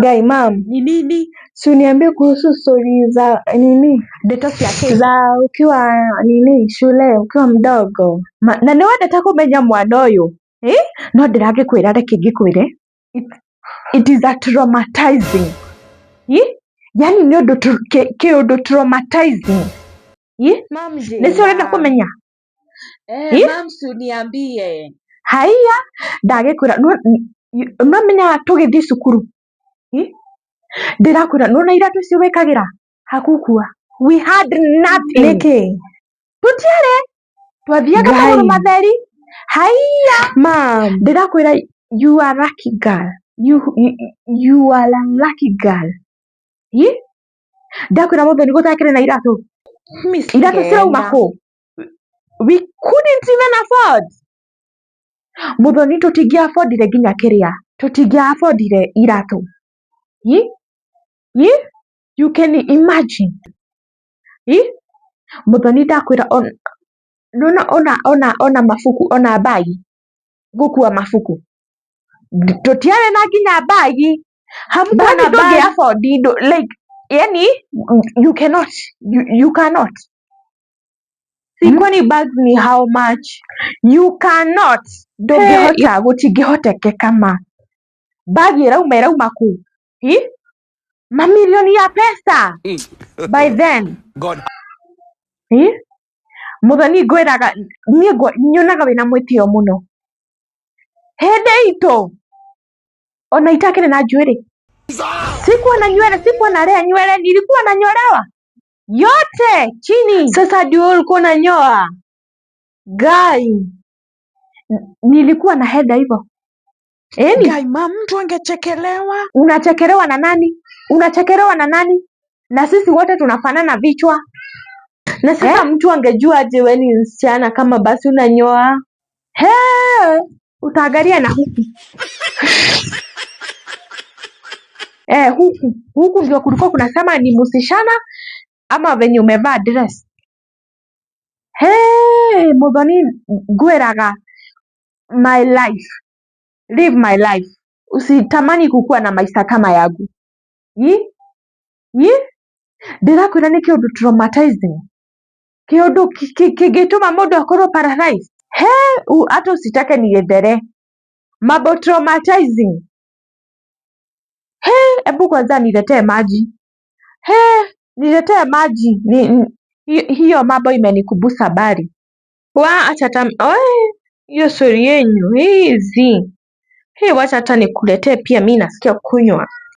Guy, ma'am, Ni nini? si uniambie kuhusu story za nini Detox yake. za ukiwa nini shule ukiwa mdogo. Na nĩ wendete kũmenya mwana ũyũ no ndĩragĩkwĩra reke ngĩkwĩre it is a traumatizing yani nĩ ũndũ kĩũndũ traumatizing Ma'am, nĩcio ũrenda kũmenya ma'am, si uniambie. haiya ndagĩkwĩra nĩwamenya tũgĩthiĩ cukuru ndĩrakwĩra nĩwona iratũ icio wĩkagĩra hakukua we had nothing. Nĩkĩ? Tũtiarĩ twathiaga magũrũ matheri haiya Ma'am, ndĩrakwĩra you are lucky girl. You are a lucky girl. Ndakwĩra mũthoni gũtakĩrĩ na iratũ iratũ cirauma kũ? We couldn't even afford. Mũthoni tũtingĩa affordire nginya kĩrĩa tũtingĩa affordire iratũ. You can imagine. Mũthoni ndakwĩra ona mabuku ona bagi gũkua mabuku tũtiarĩ na nginya bagi hamwe ndũngĩ afford like yani you cannot. Kwani bags ni how much? You cannot. Ndũngĩhota gũtingĩhotekeka ma bagi ĩrauma kũ? Mamirioni ya pesa by then. God. Mũthoni ngwĩraga niĩ nyonaga wĩna mwĩtĩo mũno. Hĩndĩ itũ ona itakĩrĩ na njuĩrĩ sikuwa na nywele, sikuwa na lea nywele, nilikuwa nanyolewa yote chini. Sasa ndio ulikuwa unanyoa? Guy, nilikuwa na heda hivyo. Guy, ma'am, mtu angechekelewa. Unachekelewa na nani? Unachekelewa na nani? Na sisi wote tunafanana vichwa. Na sasa mtu angejua aje wewe ni msichana kama basi unanyoa? Utaangalia na huku. Huku ndio kulikuwa kunasema ni msichana ama venye umevaa dress. Mũthoni ngwĩraga my life. Live my life. Usitamani kukuwa na maisha kama yangu. Ndĩrakwĩra nĩ kĩũndũ traumatizing. Kĩũndũ kĩngĩtũma mũndũ akorwo paralyzed. Hata usitake niendelee. Mambo traumatizing. Ebu kwanza niletee maji. Niletee maji. Hiyo mambo imenikubusa bari. Acha hiyo story yenyu hizi. Wacha hata nikuletee pia mimi nasikia kunywa.